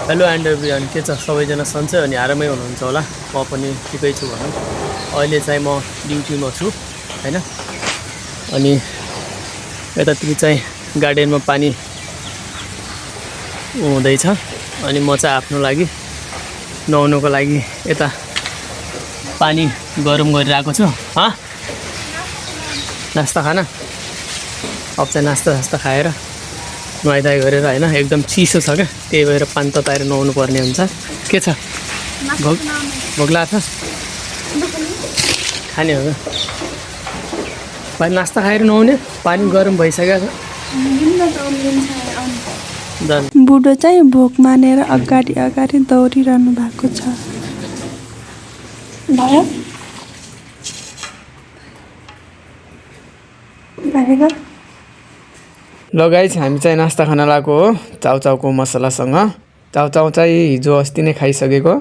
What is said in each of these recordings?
Hello and everyone, के छ सबैजना सन्चै अनि आरामै हुनुहुन्छ होला। म पनि ठिकै छु भनौँ। अहिले चाहिँ म ड्युटीमा छु हैन। अनि यतातिर चाहिँ गार्डनमा पानी हुँदैछ अनि म चाहिँ आफ्नो लागि नुहाउनुको लागि यता पानी गरम गरिरहेको छु। नास्ता खाना अब चाहिँ नास्ता खाएर नुहाइधुवाइ गरेर हैन, एकदम चिसो छ क्या, त्यही भएर पानी तताएर नुहाउनु पर्ने हुन्छ। के छ भोक लाग्छ खाने हो क्या? पानी नास्ता खाएर नुहाउने, पानी गरम भइसकेको छ। बुढो चाहिँ भोक मानेर अगाडि अगाडि दौडिरहनु भएको छ। ल गाइस, हामी चाहिँ नास्ता खान लागेको हो चाउचाउको मसलासँग। चाउचाउ चाहिँ हिजो अस्ति नै खाइसकेको।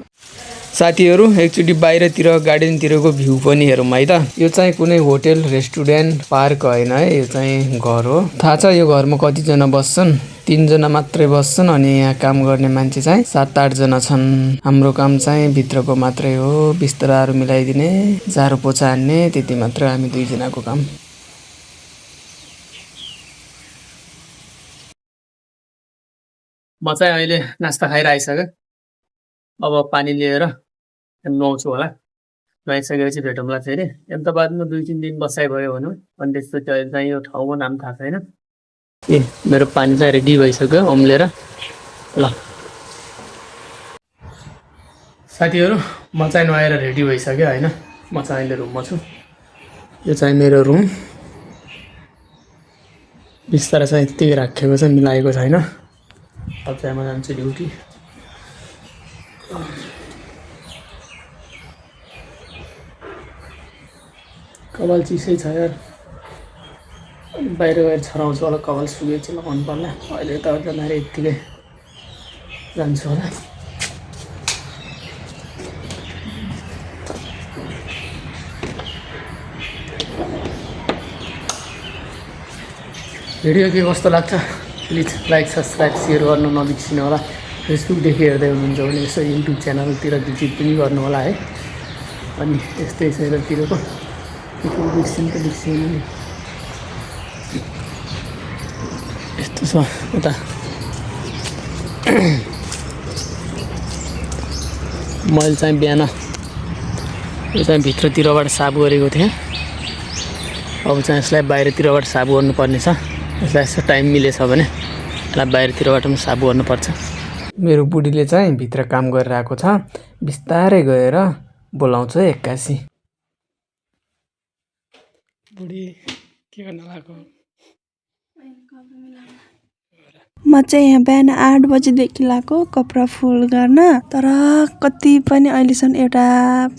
साथीहरू, एकचोटि बाहिरतिर गार्डनतिरको भ्यू पनि हेरौँ है त। यो चाहिँ कुनै होटेल, रेस्टुरेन्ट, पार्क होइन है, यो चाहिँ घर हो। थाहा छ यो घरमा कतिजना बस्छन्? 3 जना मात्रै बस्छन् अनि यहाँ काम गर्ने मान्छे चाहिँ 7-8 जना छन्। हाम्रो काम चाहिँ भित्रको मात्रै हो, बिस्तराहरू मिलाइदिने, झाडु पोछा हान्ने, त्यति मात्र हामी 2 जनाको काम। म चाहिँ अहिले नास्ता खाएर आइसकेँ। अब पानी लिएर नुहाउँछु होला। नुहाइसकेपछि भेटौँला फेरि। अहमदाबादमा 2-3 दिन बसाइ भयो भनौँ। अनि त्यसपछि अहिले चाहिँ यो ठाउँको नाम थाहा छैन। मेरो पानी चाहिँ रेडी भइसक्यो उम्लेर। ल साथीहरू, म चाहिँ नुहाएर रेडी भइसक्यो होइन। म चाहिँ अहिले रुममा छु। यो चाहिँ मेरो रुम। बिस्तारै चाहिँ यत्तिकै राखेको छ, मिलाएको छैन। अब चाहिँ म जान्छु ड्युटी। कपाल चिसै छ यार। बाहिर गएर छराउँछु होला, कपाल सुकेपछि लगाउनु पर्ला। अहिले त जाँदाखेरि यत्तिकै जान्छु होला। भिडियो के कस्तो लाग्छ प्लिज लाइक, सब्सक्राइब, सेयर गर्नु नबिर्सिनु होला। फेसबुकदेखि हेर्दै हुनुहुन्छ भने यसो युट्युब च्यानलतिर भिजिट पनि गर्नु होला है। अनि यस्तै यतातिरको बिर्सिनु नि। यस्तो छ उता मैले चाहिँ बिहान यो चाहिँ भित्रतिरबाट साफ गरेको थिएँ। अब चाहिँ यसलाई बाहिरतिरबाट साफ गर्नुपर्ने छ। यसलाई यसो टाइम मिलेछ भने यसलाई बाहिरतिरबाट पनि साफ गर्नुपर्छ। मेरो बुढीले चाहिँ भित्र काम गरिरहेको छ। बिस्तारै गएर बोलाउँछु है एक्कासी। बुढी के गर्न लाग्यो? म चाहिँ यहाँ बिहान 8 बजीदेखि लागेको कपडा फोल्ड गर्न, तर कति पनि अहिलेसम्म एउटा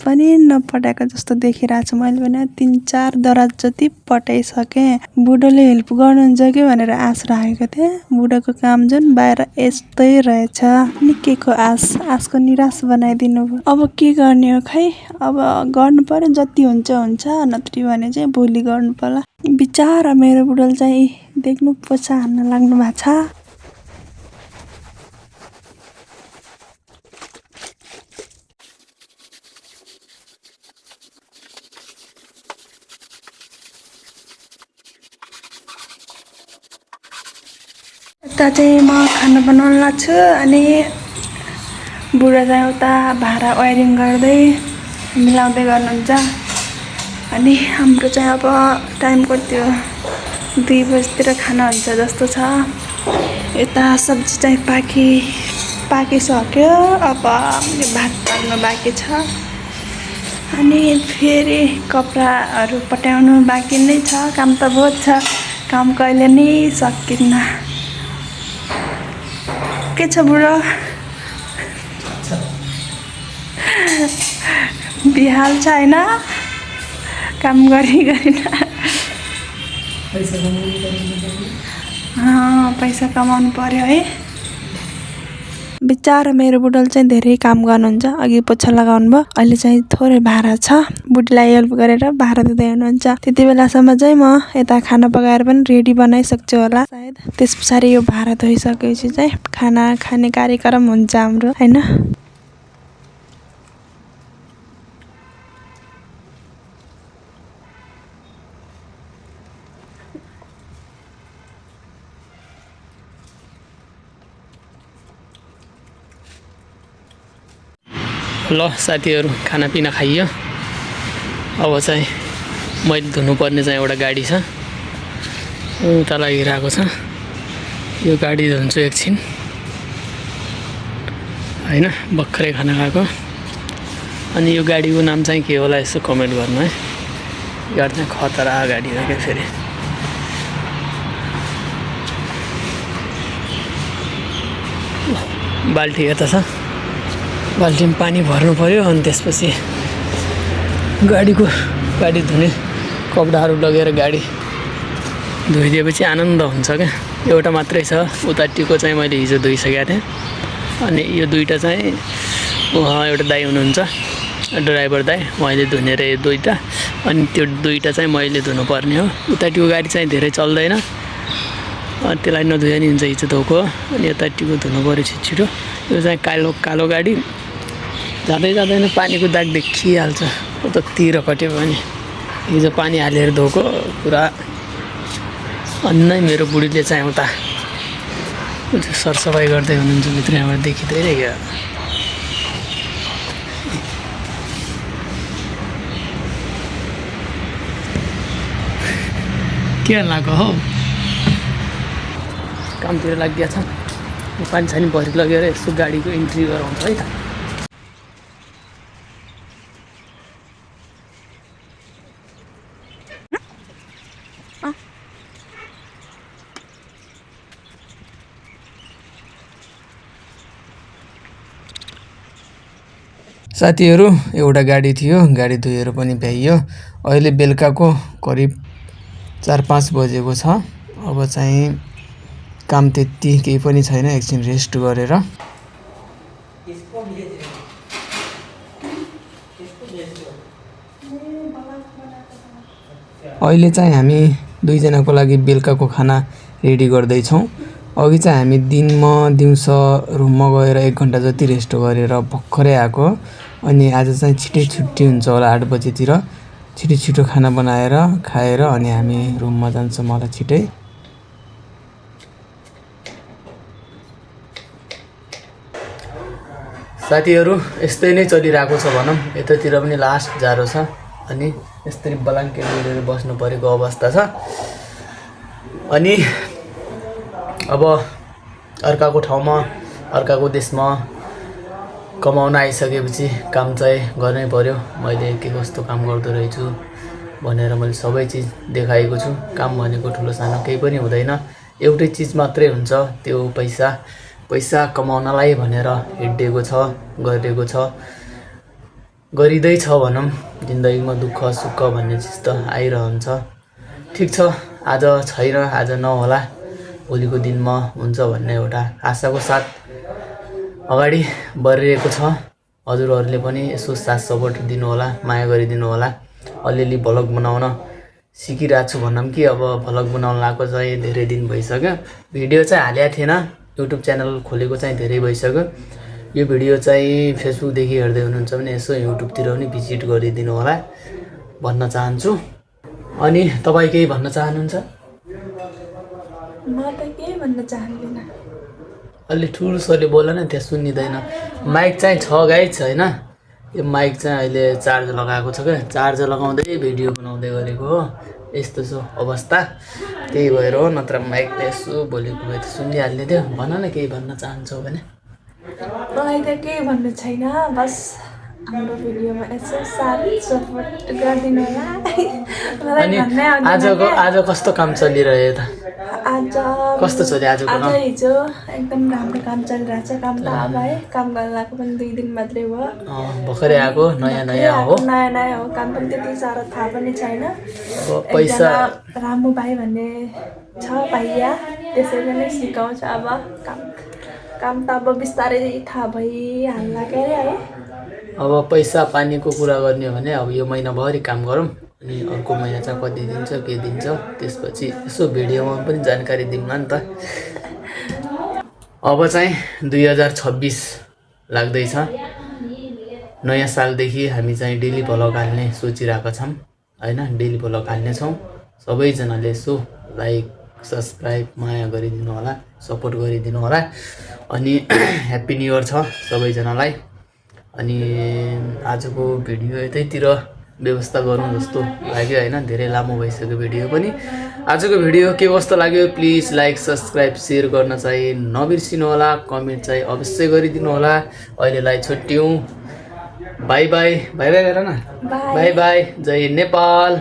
पनि नपटाएको जस्तो देखिरहेको छ। मैले भने 3-4 दराज जति पटाइसकेँ। बुढोले हेल्प गर्नुहुन्छ कि भनेर आश राखेको थिएँ। बुढोको काम जुन बाहिर यस्तै रहेछ। निकैको आशको निराश बनाइदिनु भयो। अब के गर्ने हो खै? अब गर्नु पर्यो, जति हुन्छ हुन्छ, नत्र भने चाहिँ भोलि गर्नु पर्ला। बिचारा मेरो बुढोले चाहिँ देख्नु पोछा हान्न लाग्नु भएको छ। यता चाहिँ म खाना बनाउन लाग्छु अनि बुढा चाहिँ उता भाँडा वायरिङ गर्दै मिलाउँदै गर्नुहुन्छ। अनि हाम्रो चाहिँ अब टाइम कति हो? 2 बजीतिर खाना हुन्छ जस्तो छ। यता सब्जी चाहिँ पाकिसक्यो। अब भात पाक्नु बाँकी छ। अनि फेरि कपडाहरू पट्याउनु बाँकी नै छ। काम त बहुत छ, काम कहिले नै सकिन्न। के छ बुढो? बिहाल छ होइन? काम गरिन पैसा कमाउनु पर्यो है। बिचारा मेरो बुढोले चाहिँ धेरै काम गर्नुहुन्छ, अघि पोछा लगाउनु भयो, अहिले चाहिँ थोरै भाडा छ, बुढीलाई हेल्प गरेर भाडा दिँदै हुनुहुन्छ। त्यति बेलासम्म चाहिँ म यता खाना पकाएर पनि रेडी बनाइसक्छु होला सायद। त्यस पछाडि यो भाडा धोइसकेपछि चाहिँ खाना खाने कार्यक्रम हुन्छ हाम्रो हैन। ल साथीहरू, खानापिना खाइयो। अब चाहिँ मैले धुनुपर्ने चाहिँ एउटा गाडी छ, उता लागिरहेको छ। यो गाडी धुन्छु एकछिन होइन, भर्खरै खाना खाएको। अनि यो गाडीको नाम चाहिँ के होला यसो कमेन्ट गर्नु है। गाडी चाहिँ खतरा गाडी हो क्या फेरि। बाल्टी यता छ, बाल्टीमा पानी भर्नु पऱ्यो। अनि त्यसपछि गाडी धुने कपडाहरू लगेर गाडी धोइदिएपछि आनन्द हुन्छ क्या। एउटा मात्रै छ, उताटिको चाहिँ मैले हिजो धोइसकेको थिएँ। अनि यो दुईवटा चाहिँ एउटा दाइ हुनुहुन्छ, ड्राइभर दाइ, उहाँले धुने रे यो दुईवटा। अनि त्यो दुईवटा चाहिँ मैले धुनुपर्ने हो। उताटिको गाडी चाहिँ धेरै चल्दैन, त्यसलाई नधोए नि हुन्छ, हिजो धोएको। अनि यताटिको धुनु पऱ्यो छिटो। यो चाहिँ कालो गाडी, जाँदै जाँदैन पानीको दाग देखिहाल्छ उतातिर कट्यो भने। हिजो पानी हालेर धोएको पुरा। अन्नै मेरो बुढीले चाहिँ उता सरसफाइ गर्दै हुनुहुन्छ, भित्र यहाँबाट देखिँदै रहेको। के लाग्यो हौ, कामतिर लागिया छ। पानी छानी भरि लगेर यसो गाडीको इन्ट्री गराउँछ है त। साथीहरू, एउटा गाडी थियो, गाडी धोएर पनि भ्याइयो। अहिले बेलुकाको करिब 4-5 बजेको छ। अब चाहिँ काम त्यति केही पनि छैन, एकछिन रेस्ट गरेर अहिले चाहिँ हामी दुईजनाको लागि बेलुकाको खाना रेडी गर्दैछौँ। अघि चाहिँ हामी दिउँसो रुममा गएर 1 घन्टा जति रेस्ट गरेर भर्खरै आएको। अनि आज चाहिँ छिटै छुट्टी हुन्छ होला, 8 बजेतिर। छिटो खाना बनाएर खाएर अनि हामी रुममा जान्छौँ होला छिटै। साथीहरू, यस्तै नै चलिरहेको छ भनौँ। यतातिर पनि लास्ट जाडो छ, अनि यसरी ब्ल्याङ्केट लिएर बस्नु परेको अवस्था छ। अनि अब अर्काको ठाउँमा, अर्काको देशमा कमाउन आइसकेपछि काम चाहिँ गर्नै पर्यो। मैले के कस्तो काम गर्दो रहेछु भनेर मैले सबै चिज देखाएको छु। काम भनेको ठुलो सानो केही पनि हुँदैन, एउटै चिज मात्रै हुन्छ, त्यो पैसा कमाउनलाई भनेर हिँडेको छ, गरेको छ, गरिँदैछ भनौँ। जिन्दगीमा दुःख सुख भन्ने चिज त आइरहन्छ। ठिक छ, आज छैन, आज नहोला, भोलिको दिनमा हुन्छ भन्ने एउटा आशाको साथ अगाडि बढिरहेको छ। हजुरहरूले पनि यसो साथ सपोर्ट दिनु होला, माया गरिदिनु होला। अलिअलि भ्लग बनाउन सिकिरहेको छु भनौँ कि अब भ्लग बनाउन लगाएको चाहिँ धेरै दिन भइसक्यो। भिडियो चाहिँ हालेको थिएन, युट्युब च्यानल खोलेको चाहिँ धेरै भइसक्यो। यो भिडियो चाहिँ फेसबुकदेखि हेर्दै हुनुहुन्छ भने यसो युट्युबतिर पनि भिजिट गरिदिनु होला भन्न चाहन्छु। अनि तपाईँ केही भन्न चाहनुहुन्छ? म त केही भन्न चाहन्दिनँ। अलि ठुलोसोले बोल न, त्यहाँ सुनिँदैन। माइक चाहिँ छ गाइस होइन, यो माइक चाहिँ अहिले चार्ज लगाएको छ क्या, चार्ज लगाउँदै भिडियो बनाउँदै गरेको हो। यस्तो छ अवस्था, त्यही भएर हो, नत्र माइकले यसो बोलेको भए त सुनिहाल्ने थियो। भन न केही भन्न चाहन्छौ भने। मलाई त केही भन्नु छैन, बस हाम्रो भिडियोमा यसो साथ सपोर्ट गरिदिनु होला। अनि आज कस्तो काम चलिरह्यो त? आज कस्तो चल्यो आजको? आज हिजो एकदम राम्रो काम चलिरहेछ। काम त अब है, काम गर्न लगाएको पनि 2 दिन मात्रै भयो। भर्खरै आएको नयाँ हो, नयाँ हो। काम पनि त्यति साह्रो थाहा पनि छैन। अब पैसा रामु भाइ भन्ने छ भाइया, त्यसैले नै सिकाउँछ अब काम। काम त अब बिस्तारै थाहा भइहाल्ला के अरे है। अब पैसा पानीको कुरा गर्ने हो भने अब यो महिनाभरि काम गरौँ अनि अर्को महिना चाहिँ कति दिन्छ के दिन्छ त्यसपछि यसो भिडियोमा पनि जानकारी दिउँला नि त। अब चाहिँ 2026 लाग्दैछ। नयाँ सालदेखि हामी चाहिँ डेली भ्लग हाल्ने सोचिरहेका छौँ होइन, डेली भ्लग हाल्नेछौँ। सबैजनाले यसो लाइक सब्सक्राइब माया गरिदिनु होला, सपोर्ट गरिदिनु होला। अनि ह्याप्पी न्यु इयर छ सबैजनालाई। अनि आजको भिडियो यतैतिर व्यवस्था गरौँ जस्तो लाग्यो होइन, धेरै लामो भइसक्यो भिडियो पनि। आजको भिडियो के कस्तो लाग्यो प्लिज लाइक सब्सक्राइब सेयर गर्न चाहिँ नबिर्सिनु होला, कमेन्ट चाहिँ अवश्य गरिदिनु होला। अहिलेलाई छुट्यौँ, बाई बाई। बाई बाई गर न, बाई बाई। जय नेपाल।